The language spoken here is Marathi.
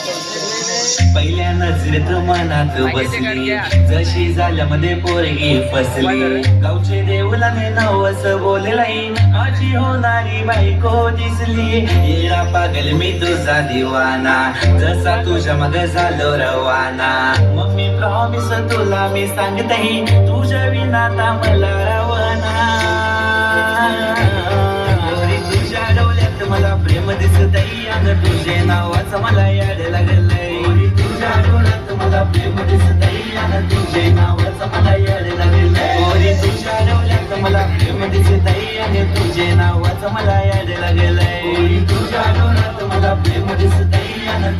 पहिल्या नजरेत मनात बसली, जशी झाल्यामध्ये पोरगी फसली. गावचे देवलाने नवस बोललाई, माझी होणारी बायको दिसली. येडा पागल मी तुझा दिवाना, जसा तुझ्या मग झालो रवाना. मम्मी प्रॉमिस तुला मी सांगतही, तुझ्या विना मला रवाना. तुझ्या डोळ्यात मला प्रेम दिसतही, आणि तुझे नावाचं मला याड लागलंय. तुझ्या डोळ्यात मला प्रेम दिसतही, आणि तुझे नावाचं मला याड लागलंय. तुझ्या डोळ्यात मला प्रेम दिसतही, आणि तुझे नावाचं मला याड लागलंय. तुझ्या डोळ्यात मला प्रेम दिसतही, आणि